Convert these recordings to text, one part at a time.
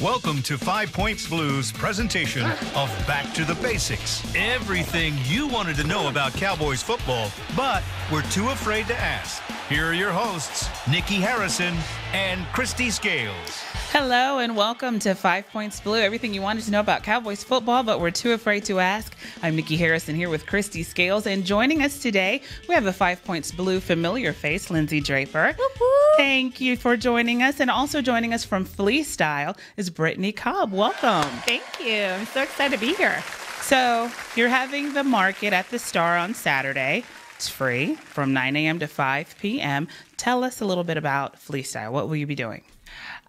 Welcome to 5 Points Blues presentation of Back to the Basics. Everything you wanted to know about Cowboys football, but were too afraid to ask. Here are your hosts, Nikki Harrison and Kristi Scales. Hello and welcome to 5 Points Blue. Everything you wanted to know about Cowboys football, but were too afraid to ask. I'm Nikki Harrison here with Kristi Scales, and joining us today, we have a 5 Points Blue familiar face, Lindsay Draper. Woo-hoo. Thank you for joining us, and also joining us from Flea Style is Brittany Cobb. Welcome. Thank you. I'm so excited to be here. So you're having the market at the Star on Saturday. It's free from 9 a.m. to 5 p.m. Tell us a little bit about Flea Style. What will you be doing?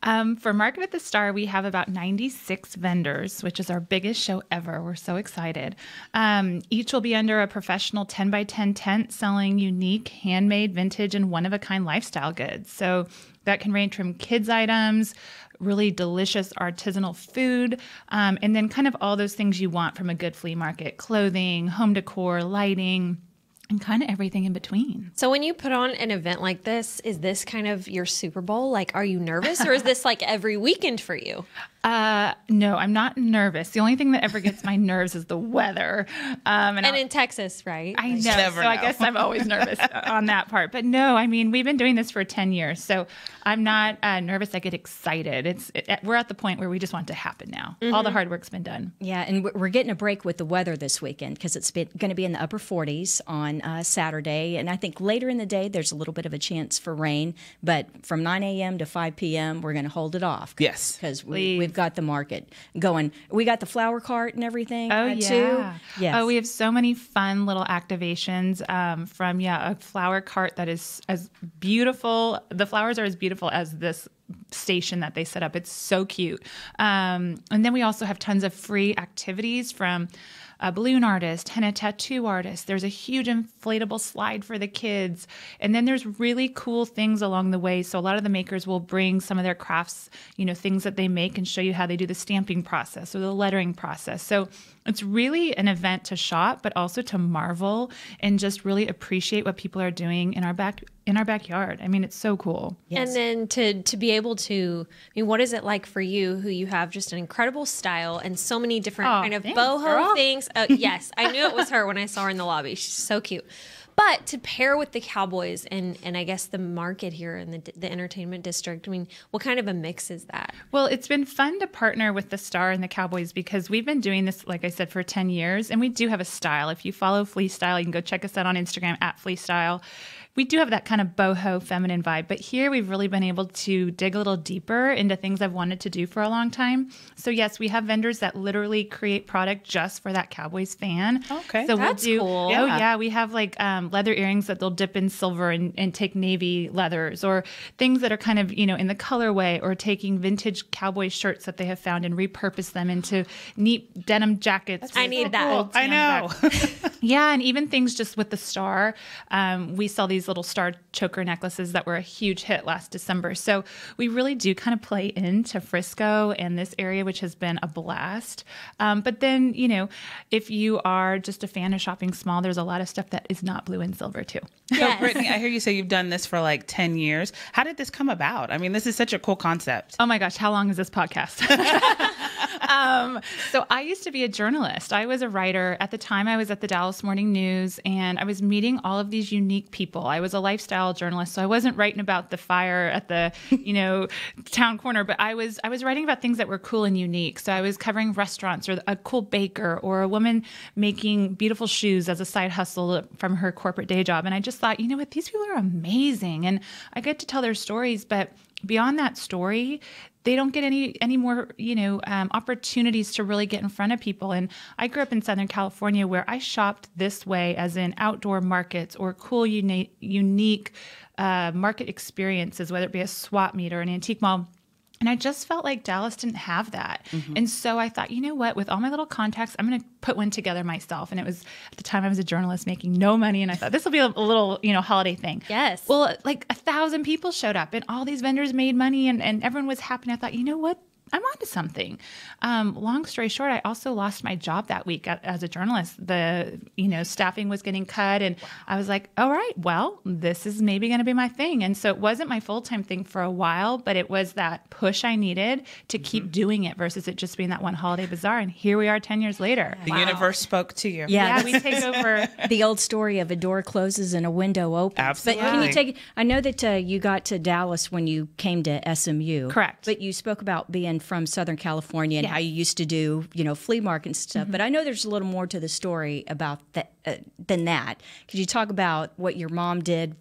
For Market at the Star, we have about 96 vendors, which is our biggest show ever. We're so excited. Each will be under a professional 10 by 10 tent selling unique, handmade, vintage, and one-of-a-kind lifestyle goods. So that can range from kids' items, really delicious artisanal food, and then kind of all those things you want from a good flea market: clothing, home decor, lighting, and kind of everything in between. So when you put on an event like this, is this kind of your Super Bowl? Like, are you nervous, or is this like every weekend for you? No, I'm not nervous. The only thing that ever gets my nerves is the weather. And in Texas, right? I know. I guess I'm always nervous on that part. But no, I mean, we've been doing this for 10 years. So I'm not nervous. I get excited. We're at the point where we just want it to happen now. Mm-hmm. All the hard work's been done. Yeah, and we're getting a break with the weather this weekend because it's going to be in the upper 40s on Saturday. And I think later in the day, there's a little bit of a chance for rain. But from 9 a.m. to 5 p.m., we're going to hold it off. Yes. Because we've got the market going. We got the flower cart and everything too. Yes. Oh, we have so many fun little activations from a flower cart that is as beautiful. The flowers are as beautiful as this station that they set up. It's so cute. And then we also have tons of free activities from a balloon artist, henna tattoo artist. There's a huge inflatable slide for the kids. And then there's really cool things along the way. So a lot of the makers will bring some of their crafts, things that they make, and show you how they do the stamping process or the lettering process. So it's really an event to shop, but also to marvel and just really appreciate what people are doing in our backyard. I mean, it's so cool. Yes. And then to be able to, what is it like for you, who you have just an incredible style and so many different kind of boho things? Yes, I knew it was her when I saw her in the lobby. She's so cute. But to pair with the Cowboys and I guess the market here in the entertainment district, what kind of a mix is that? Well, it's been fun to partner with the Star and the Cowboys because we've been doing this, like I said, for 10 years. And we do have a style. If you follow Flea Style, you can go check us out on Instagram at Flea Style. We do have that kind of boho feminine vibe, but here we've really been able to dig a little deeper into things I've wanted to do for a long time. So yes, we have vendors that literally create product just for that Cowboys fan. Okay, so that's cool. Oh yeah, we have like leather earrings that they'll dip in silver and take navy leathers, or things that are kind of in the colorway, or taking vintage Cowboy shirts that they have found and repurpose them into neat denim jackets. I need that. I know. Yeah, and even things just with the Star. We sell these little star choker necklaces that were a huge hit last December. So we really do kind of play into Frisco and this area, which has been a blast. But then, if you are just a fan of shopping small, there's a lot of stuff that is not blue and silver too. Yes. So Brittany, I hear you say you've done this for like 10 years. How did this come about? I mean, this is such a cool concept. Oh my gosh, how long is this podcast? So I used to be a journalist. I was a writer. At the time, I was at the Dallas Morning News, and I was meeting all of these unique people. I was a lifestyle journalist, so I wasn't writing about the fire at the, town corner, but I was writing about things that were cool and unique. So I was covering restaurants, or a cool baker, or a woman making beautiful shoes as a side hustle from her corporate day job. And I just thought, these people are amazing, and I get to tell their stories, but beyond that story, they don't get any more, opportunities to really get in front of people. And I grew up in Southern California, where I shopped this way, as in outdoor markets or cool, unique market experiences, whether it be a swap meet or an antique mall. And I just felt like Dallas didn't have that. Mm-hmm. And so I thought, with all my little contacts, I'm going to put one together myself. And it was, at the time I was a journalist making no money. And I thought this will be a little, holiday thing. Yes. Well, like 1,000 people showed up and all these vendors made money and everyone was happy. And I thought, I'm onto something. Long story short, I also lost my job that week as a journalist. The staffing was getting cut, and I was like, all right, well, this is maybe going to be my thing. And so it wasn't my full-time thing for a while, but it was that push I needed to keep doing it versus it just being that one holiday bazaar. And here we are 10 years later. The universe spoke to you. Yeah, we take over. The old story of a door closes and a window opens. Absolutely. But can you take? I know that you got to Dallas when you came to SMU. Correct. But you spoke about being from Southern California and how you used to do, flea market and stuff. But I know there's a little more to the story about that than that. Could you talk about what your mom did,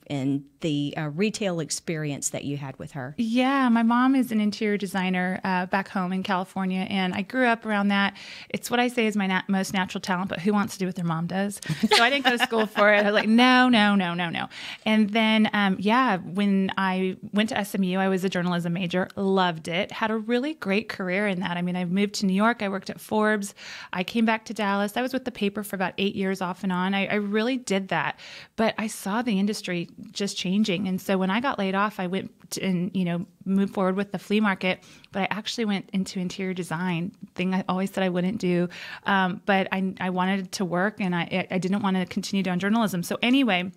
and the retail experience that you had with her? Yeah, my mom is an interior designer back home in California, and I grew up around that. It's what I say is my most natural talent, but who wants to do what their mom does? So I didn't go to school for it. I was like, no. And then, when I went to SMU, I was a journalism major, loved it, had a really great career in that. I mean, I moved to New York. I worked at Forbes. I came back to Dallas. I was with the paper for about 8 years off and on. I really did that. But I saw the industry just changing. And so when I got laid off, I went and moved forward with the flea market, but I actually went into interior design, thing I always said I wouldn't do. But I wanted to work, and I didn't want to continue doing journalism. So anyway,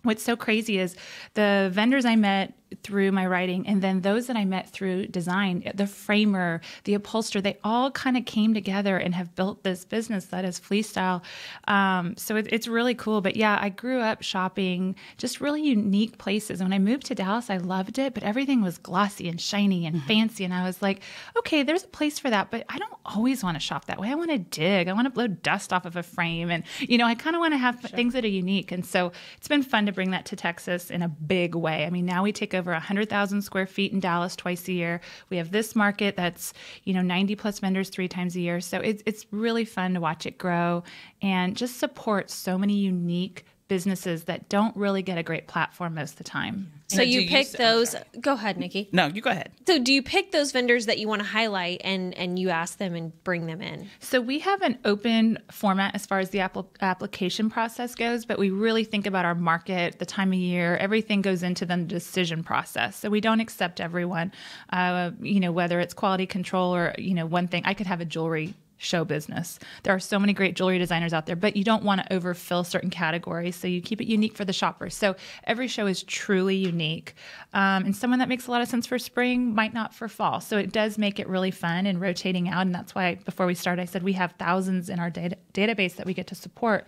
what's so crazy is the vendors I met through my writing, and then those that I met through design, the framer, the upholsterer, they all kind of came together and have built this business that is Flea Style. So it's really cool. But yeah, I grew up shopping just really unique places. When I moved to Dallas, I loved it, but everything was glossy and shiny and fancy. And I was like, okay, there's a place for that, but I don't always want to shop that way. I want to dig. I want to blow dust off of a frame. And, I kind of want to have things that are unique. And so it's been fun to bring that to Texas in a big way. I mean, now we take over 100,000 square feet in Dallas twice a year. We have this market that's, 90 plus vendors 3 times a year. So it's really fun to watch it grow and just support so many unique businesses that don't really get a great platform most of the time. So you pick those. Go ahead, Nikki. No, you go ahead. So do you pick those vendors that you want to highlight and you ask them and bring them in? So we have an open format as far as the application process goes, but we really think about our market, the time of year, everything goes into the decision process. So we don't accept everyone, whether it's quality control or, one thing. I could have a jewelry show business. There are so many great jewelry designers out there, but you don't want to overfill certain categories. So you keep it unique for the shoppers. So every show is truly unique. And someone that makes a lot of sense for spring might not for fall. So it does make it really fun and rotating out. And that's why before we started, I said we have thousands in our database that we get to support,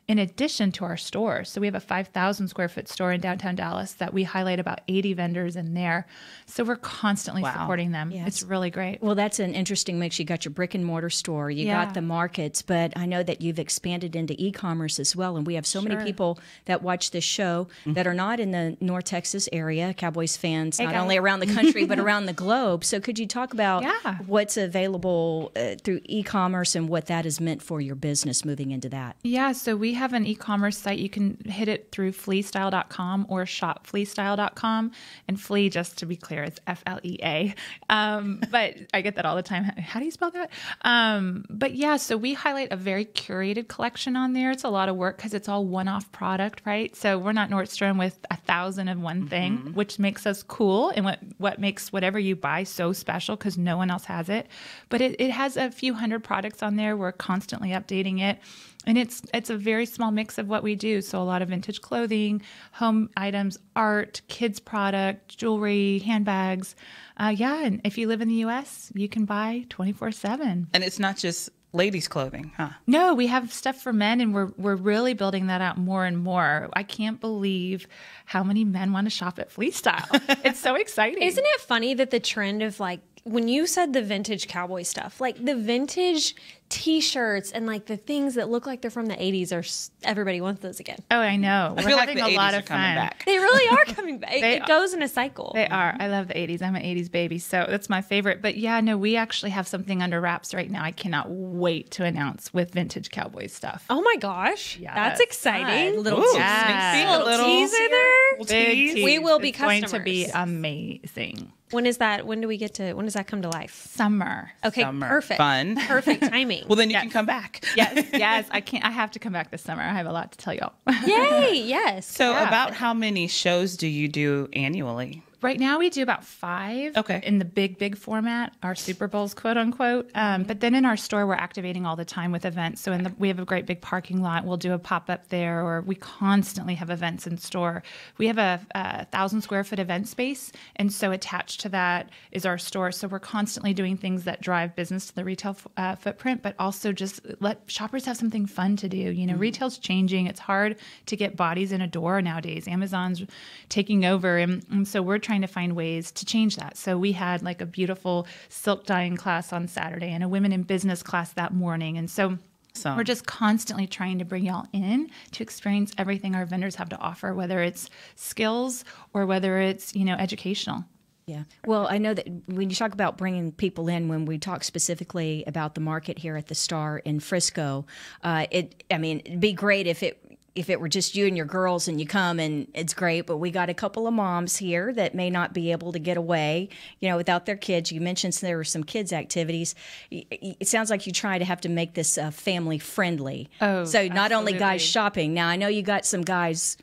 in addition to our store. So we have a 5,000 square foot store in downtown Dallas that we highlight about 80 vendors in there. So we're constantly supporting them. Yes. It's really great. Well, that's an interesting mix. You got your brick and mortar store, you got the markets, but I know that you've expanded into e-commerce as well. And we have so many people that watch this show that are not in the North Texas area, Cowboys fans, not only around the country, but around the globe. So could you talk about what's available through e-commerce and what that has meant for your business moving into that? Yeah, so we have an e-commerce site. You can hit it through fleastyle.com or shopfleastyle.com. And Flea, just to be clear, it's F-L-E-A. But I get that all the time. How do you spell that? But yeah, so we highlight a very curated collection on there. It's a lot of work because it's all one-off product, right? So we're not Nordstrom with 1,001 thing, which makes us cool and what makes whatever you buy so special because no one else has it. But it has a few hundred products on there. We're constantly updating it. And it's a very small mix of what we do. So a lot of vintage clothing, home items, art, kids product, jewelry, handbags. And if you live in the U.S., you can buy 24/7. And it's not just ladies' clothing, huh? No, we have stuff for men, and we're really building that out more and more. I can't believe how many men want to shop at Flea Style. It's so exciting. Isn't it funny that the trend of when you said the vintage cowboy stuff, the vintage T-shirts and the things that look like they're from the 80s everybody wants those again. Oh, I know. I feel like the 80s are coming back. They really are coming back. It goes in a cycle. They are. I love the 80s. I'm an 80s baby, so that's my favorite. But yeah, no, we actually have something under wraps right now. I cannot wait to announce with vintage cowboy stuff. Oh my gosh. Yeah, that's exciting. Little teaser there. Big tease. We will be it's customers. going to be amazing. When is that? When does that come to life? Summer. Okay, perfect. Fun. Perfect timing. Well, then you can come back. Yes. I have to come back this summer. I have a lot to tell y'all. Yay, yes. So about how many shows do you do annually? Right now we do about 5 in the big format, our Super Bowls, quote unquote. But then in our store, we're activating all the time with events. So we have a great big parking lot. We'll do a pop-up there, or we constantly have events in store. We have a 1,000 square foot event space. And so attached to that is our store. So we're constantly doing things that drive business to the retail footprint, but also just let shoppers have something fun to do. You know, retail's changing. It's hard to get bodies in a door nowadays. Amazon's taking over. And so we're trying to find ways to change that. So we had like a beautiful silk dyeing class on Saturday and a women in business class that morning. And so we're just constantly trying to bring y'all in to experience everything our vendors have to offer, whether it's skills or whether it's, you know, educational. Yeah. Well, I know that when you talk about bringing people in, when we talk specifically about the market here at the Star in Frisco, it'd be great if it were just you and your girls and you come and it's great, but we got a couple of moms here that may not be able to get away, you know, without their kids. You mentioned there were some kids activities. It sounds like you try to have to make this family friendly. Oh, so not absolutely. only guys shopping. Now I know you got some guys.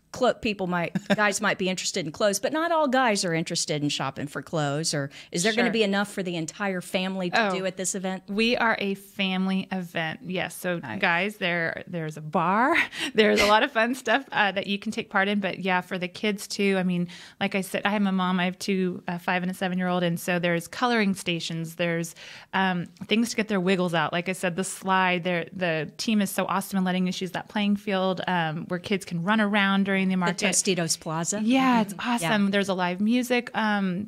Guys might be interested in clothes, but not all guys are interested in shopping for clothes. Or is there going to be enough for the entire family to do at this event? We are a family event. Yes. So guys, there's a bar. There's a lot of fun stuff that you can take part in. But yeah, for the kids too. I mean, like I said, I am a mom. I have 2, a 5 and a 7-year-old, and so there's coloring stations. There's things to get their wiggles out. Like I said, the slide. The team is so awesome in letting us use that playing field where kids can run around during the market. The Tostitos Plaza. Yeah, it's awesome. Yeah. There's a live music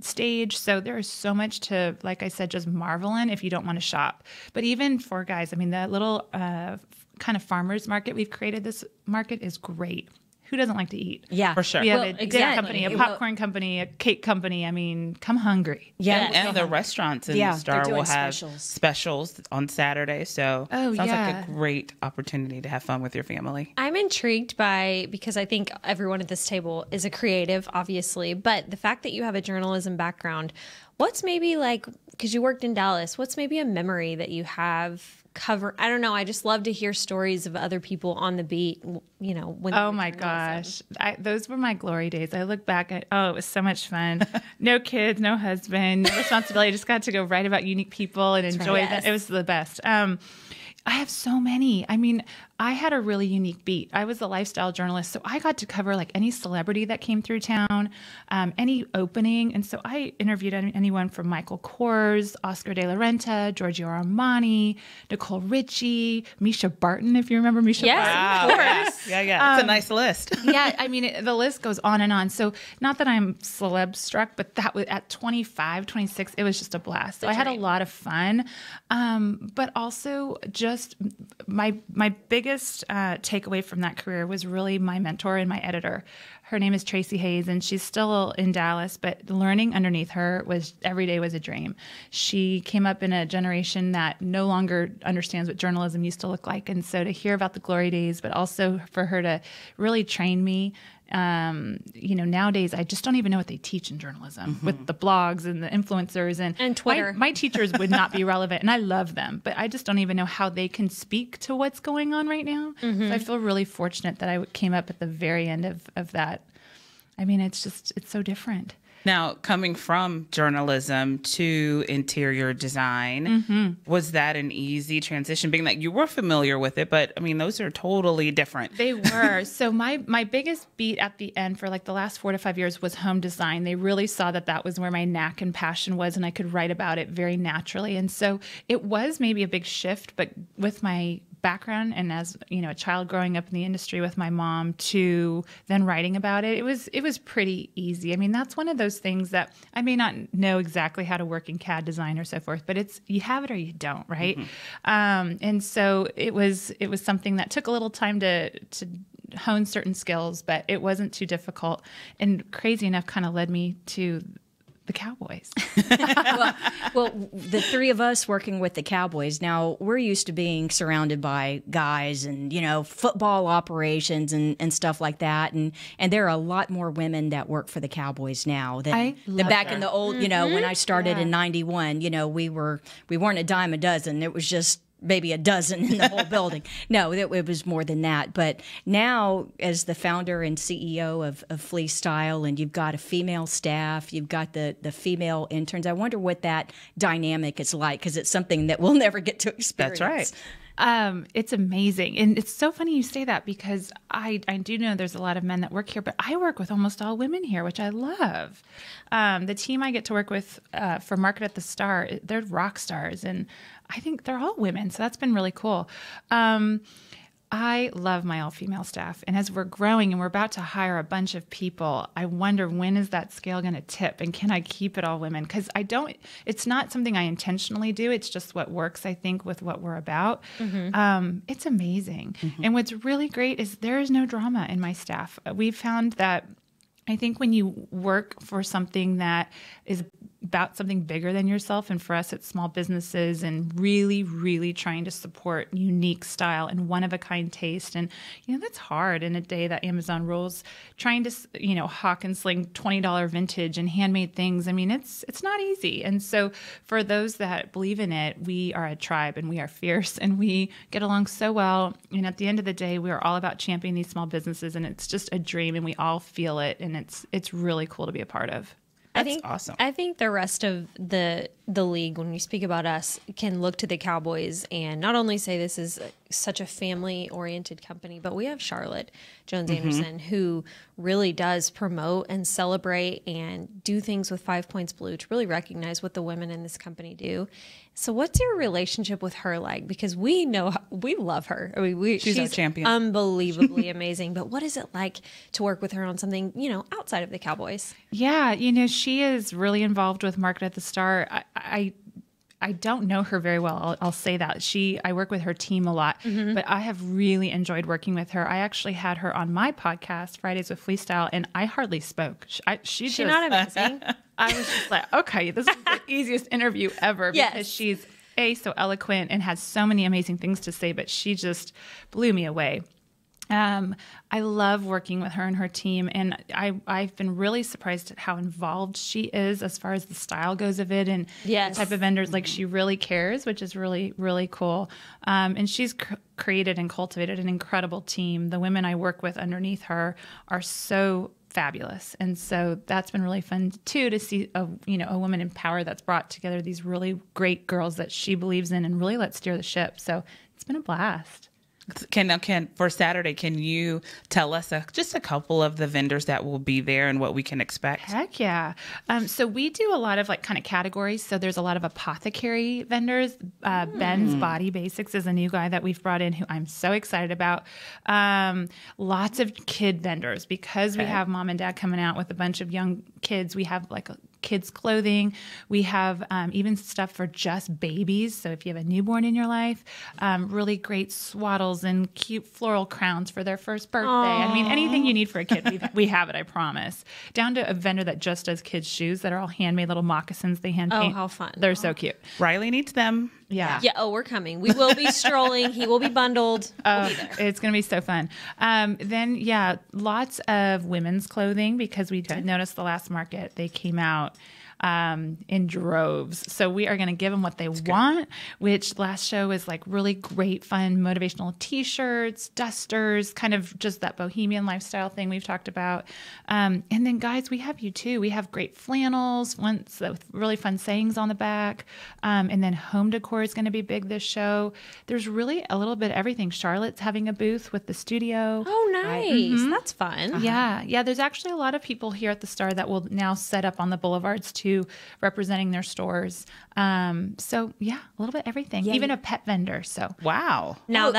stage. So there is so much to, like I said, just marvel in if you don't want to shop. But even for guys, I mean, that little kind of farmers market we've created, this market is great. Who doesn't like to eat? Yeah, for sure. We have a dessert company, a popcorn company, a cake company. I mean, come hungry. Yeah, and the restaurants in the Star will have specials on Saturday. So sounds like a great opportunity to have fun with your family. I'm intrigued because I think everyone at this table is a creative, obviously, but the fact that you have a journalism background, what's maybe like, because you worked in Dallas, what's maybe a memory that you have I don't know. I just love to hear stories of other people on the beat, you know. Oh my gosh. Those were my glory days. I look back at, it was so much fun. No kids, no husband, no responsibility. I just got to go write about unique people and enjoy them. It was the best. I have so many. I mean, I had a really unique beat. I was a lifestyle journalist, so I got to cover like any celebrity that came through town, any opening. And so I interviewed anyone from Michael Kors, Oscar de la Renta, Giorgio Armani, Nicole Richie, Misha Barton, if you remember Misha Barton. Wow, yes. Yeah. It's a nice list. Yeah, I mean, the list goes on and on. So not that I'm celeb struck, but that was at 25, 26, it was just a blast. So I had a lot of fun, but also just my biggest takeaway from that career was really my mentor and my editor. Her name is Tracy Hayes, and she's still in Dallas, but learning underneath her every day was a dream. She came up in a generation that no longer understands what journalism used to look like. And so to hear about the glory days, but also for her to really train me, nowadays I just don't even know what they teach in journalism with the blogs and the influencers and Twitter. My teachers would not be relevant, and I love them, but I just don't even know how they can speak to what's going on right now. So I feel really fortunate that I came up at the very end of that. I mean, it's so different. Now, coming from journalism to interior design, was that an easy transition, being that you were familiar with it, but I mean, those are totally different. They were. So my biggest beat at the end for like the last 4 to 5 years was home design. They really saw that was where my knack and passion was, and I could write about it very naturally. And so it was maybe a big shift, but with my background and as a child growing up in the industry with my mom to then writing about it, it was pretty easy. I mean, that's one of those things that I may not know exactly how to work in CAD design or so forth, but you have it or you don't, right? And so it was something that took a little time to hone certain skills, but it wasn't too difficult, and crazy enough kind of led me to the Cowboys. well, the three of us working with the Cowboys, now we're used to being surrounded by guys and, football operations and stuff like that. And there are a lot more women that work for the Cowboys now than back in the old, when I started in 91, we weren't a dime a dozen. It was just maybe a dozen in the whole building. No, it was more than that. But now, as the founder and CEO of Flea Style, and you've got a female staff, you've got the female interns, I wonder what that dynamic is like, because it's something that we'll never get to experience. That's right. It's amazing. And it's so funny you say that, because I do know there's a lot of men that work here, but I work with almost all women here, which I love. The team I get to work with for Market at the Star, they're rock stars, and I think they're all women. So that's been really cool. I love my all-female staff. And as we're growing and we're about to hire a bunch of people, I wonder, when is that scale going to tip? And can I keep it all women? Because it's not something I intentionally do. It's just what works, I think, with what we're about. It's amazing. And what's really great is there is no drama in my staff. We've found that, I think, when you work for something that is about something bigger than yourself, and for us it's small businesses, and really, really trying to support unique style and one-of-a-kind taste. And, that's hard in a day that Amazon rules, trying to, hawk and sling $20 vintage and handmade things. I mean, it's not easy. And so for those that believe in it, we are a tribe, and we are fierce, and we get along so well. And at the end of the day, we are all about championing these small businesses, and it's just a dream, and we all feel it, and it's really cool to be a part of. That's awesome. I think the rest of the league, when we speak about us, can look to the Cowboys and not only say this is such a family-oriented company, but we have Charlotte Jones-Anderson, who really does promote and celebrate and do things with 5 Points Blue to really recognize what the women in this company do. So what's your relationship with her like? Because we love her. I mean, she's our champion. Unbelievably amazing. But what is it like to work with her on something, outside of the Cowboys? Yeah, she is really involved with Market at the Star. I don't know her very well. I'll say that. I work with her team a lot, but I have really enjoyed working with her. I actually had her on my podcast, Fridays with Flea Style, and I hardly spoke. She's not amazing. I was just like, okay, this is the easiest interview ever, because she's so eloquent and has so many amazing things to say, but she just blew me away. I love working with her and her team, and I've been really surprised at how involved she is as far as the style goes of it, and the type of vendors. Like, she really cares, which is really, really cool. And she's created and cultivated an incredible team. The women I work with underneath her are so fabulous, and so that's been really fun too, to see a woman in power that's brought together these really great girls that she believes in and really lets steer the ship. So it's been a blast. For Saturday, can you tell us just a couple of the vendors that will be there and what we can expect? Heck yeah. So we do a lot of kind of categories. So there's a lot of apothecary vendors. Ben's Body Basics is a new guy that we've brought in, who I'm so excited about. Lots of kid vendors, because we have mom and dad coming out with a bunch of young kids. We have kids clothing. We have even stuff for just babies. So if you have a newborn in your life, really great swaddles and cute floral crowns for their first birthday. Aww. I mean, anything you need for a kid, we have it, I promise. Down to a vendor that just does kids' shoes that are all handmade little moccasins they hand paint. Oh, how fun. They're so cute. Riley needs them. Yeah. Yeah. Oh, we're coming. We will be strolling. He will be bundled. We'll be there. It's going to be so fun. Then, lots of women's clothing, because we did notice the last market, they came out in droves. So we are going to give them what they want, which last show is really great, fun, motivational t-shirts, dusters, kind of just that bohemian lifestyle thing we've talked about. And then, guys, we have you too. We have great flannels, ones with really fun sayings on the back. And then home decor is going to be big this show. There's really a little bit of everything. Charlotte's having a booth with the studio. Oh, nice. That's fun. Yeah. There's actually a lot of people here at the Star that will now set up on the boulevards too, representing their stores. So a little bit everything. Yeah, even a pet vendor. So wow. Now we've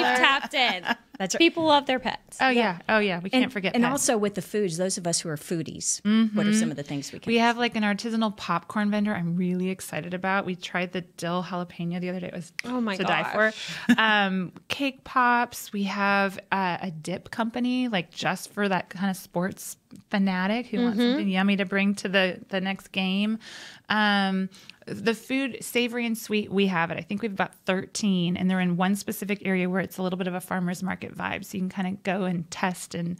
tapped in. That's right. People love their pets. Oh yeah. We can't forget. And pets. also with the foods, those of us who are foodies, what are some of the things we can? We have an artisanal popcorn vendor I'm really excited about. We tried the dill jalapeno the other day. It was to die for. Cake pops. We have a dip company, just for that kind of sports fanatic who wants something yummy to bring to the next game. The food, savory and sweet, we have it. I think we have about 13, and they're in one specific area where it's a little bit of a farmer's market vibe. So you can kind of go and test and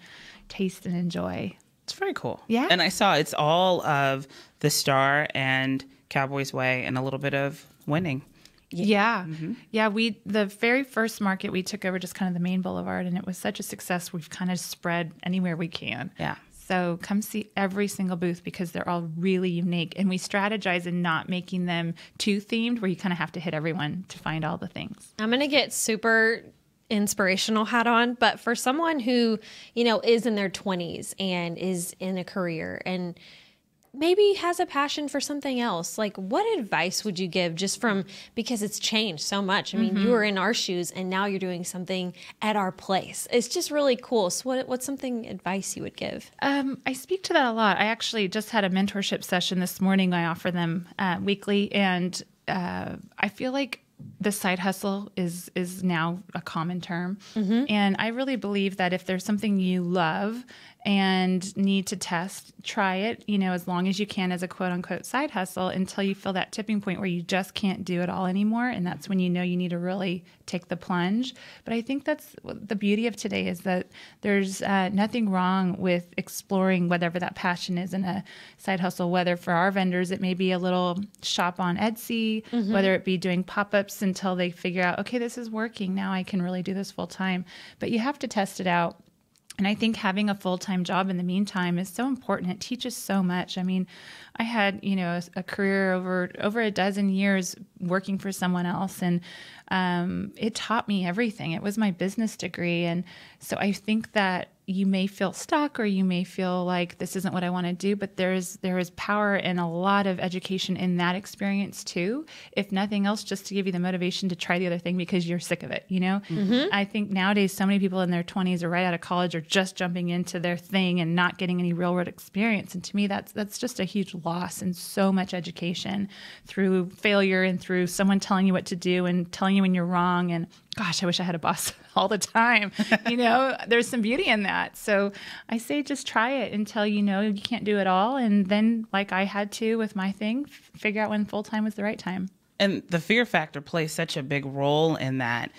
taste and enjoy. It's very cool. Yeah. And I saw it's all of the Star and Cowboys Way and a little bit of winning. Yeah. Yeah. The very first market we took over just kind of the main boulevard, and it was such a success. We've kind of spread anywhere we can. Yeah. So come see every single booth because they're all really unique. And we strategize in not making them too themed where you kind of have to hit everyone to find all the things. I'm going to get super inspirational hat on, but for someone who, is in their 20s and is in a career and maybe has a passion for something else, like what advice would you give because it's changed so much? I mean, you were in our shoes and now you're doing something at our place. It's just really cool. So what's something advice you would give? I speak to that a lot. I actually just had a mentorship session this morning. I offer them weekly, and I feel like the side hustle is now a common term. And I really believe that if there's something you love and need to test, try it, as long as you can as a quote unquote side hustle until you feel that tipping point where you just can't do it all anymore. And that's when you need to really take the plunge. But I think that's the beauty of today is that there's nothing wrong with exploring whatever that passion is in a side hustle, whether for our vendors, it may be a little shop on Etsy, whether it be doing pop-ups until they figure out, okay, this is working. Now I can really do this full time. But you have to test it out. And I think having a full-time job in the meantime is so important. It teaches so much. I mean, I had, a career over a dozen years working for someone else, and it taught me everything. It was my business degree. And so I think that you may feel stuck or you may feel like this isn't what I want to do, but there is power and a lot of education in that experience too. If nothing else, just to give you the motivation to try the other thing because you're sick of it, I think nowadays so many people in their 20s or right out of college are just jumping into their thing and not getting any real world experience. And to me, that's just a huge loss, and so much education through failure and through someone telling you what to do and telling you when you're wrong. And gosh, I wish I had a boss all the time. There's some beauty in that. So I say just try it until you can't do it all. And then, like I had to with my thing, figure out when full-time was the right time. And the fear factor plays such a big role in that.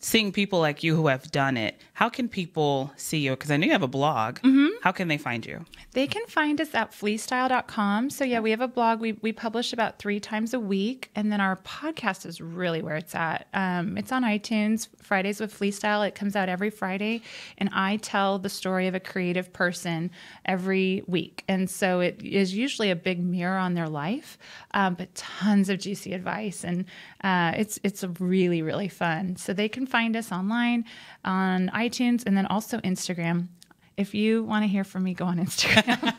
Seeing people like you who have done it, how can people see you? Because I know you have a blog. How can they find you? They can find us at fleastyle.com. So yeah, we have a blog. We publish about 3 times a week. And then our podcast is really where it's at. It's on iTunes, Fridays with Flea Style. It comes out every Friday. And I tell the story of a creative person every week. And so it is usually a big mirror on their life, but tons of juicy advice. And it's really, really fun. So they can find us online on iTunes and then also Instagram. If you want to hear from me, go on Instagram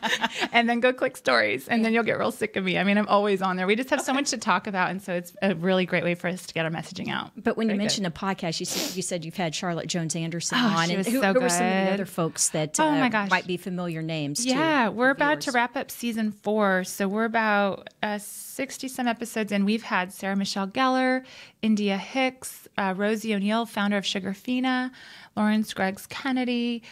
and then go click stories, and then you'll get real sick of me. I mean, I'm always on there. We just have so much to talk about, and so it's a really great way for us to get our messaging out. But when you mentioned a podcast, you said you've had Charlotte Jones Anderson on. She was and so who were some of the good. other folks that my gosh. might be familiar names? Yeah, to we're about to viewers? wrap up season 4, so we're about 60-some episodes in. We've had Sarah Michelle Gellar, India Hicks, Rosie O'Neill, founder of Sugarfina, Lauren Scruggs Kennedy.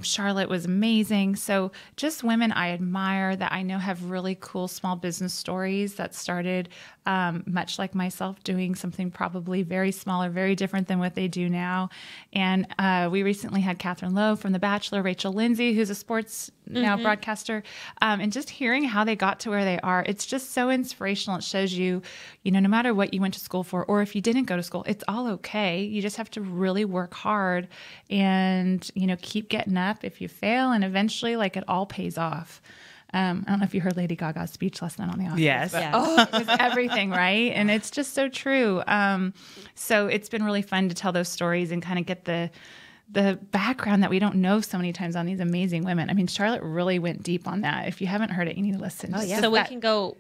Charlotte was amazing. So just women I admire that I know have really cool small business stories that started much like myself doing something probably very small or very different than what they do now. And we recently had Catherine Lowe from The Bachelor, Rachel Lindsay, who's a sports now broadcaster, and just hearing how they got to where they are, it's just so inspirational. It shows you, no matter what you went to school for, or if you didn't go to school, it's all okay. You just have to really work hard and, keep getting up if you fail, and eventually it all pays off. I don't know if you heard Lady Gaga's speech last night on The Office. Yes. But, it was everything, right? And it's just so true. So it's been really fun to tell those stories and kind of get the background that we don't know so many times on these amazing women. I mean, Charlotte really went deep on that. If you haven't heard it, you need to listen. Oh, yeah. So we can go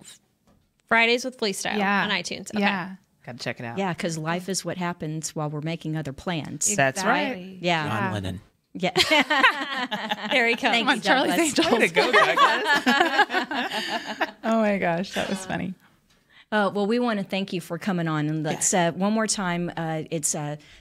Fridays with Flea Style on iTunes. Okay. Yeah. Got to check it out. Yeah, because life is what happens while we're making other plans. That's right. Exactly. Yeah. John Lennon. Yeah. There he comes. Thank Come on, you, Charlie's Douglas. Angels. Way to go, Douglas. Oh my gosh, that was funny. Well, we want to thank you for coming on. And let's, one more time, it's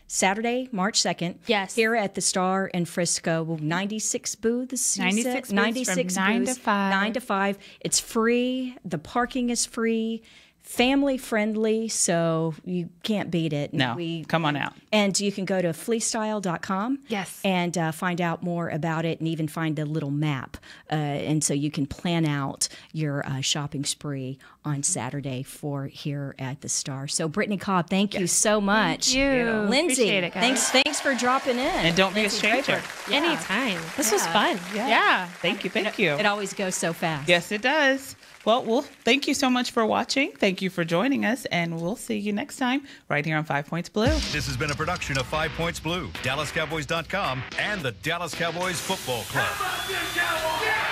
Saturday, March 2nd. Yes. Here at the Star in Frisco, 96 booths. 96 booths from 9 to 5. 9 to 5. It's free. The parking is free. Family friendly, so you can't beat it. No, come on out. And you can go to fleastyle.com. Yes. And find out more about it, and even find a little map. And so you can plan out your shopping spree on Saturday for here at the Star. So Brittany Cobb, thank you so much. Thank you. Lindsay, Appreciate it, guys. thanks for dropping in. And don't be a Lindsay stranger. Draper. Anytime. This was fun. Yeah. Thank you. Thank you. It always goes so fast. Yes, it does. Well, thank you so much for watching. Thank you for joining us, and we'll see you next time right here on 5 Points Blue. This has been a production of 5 Points Blue, DallasCowboys.com, and the Dallas Cowboys Football Club. How about this, Cowboys?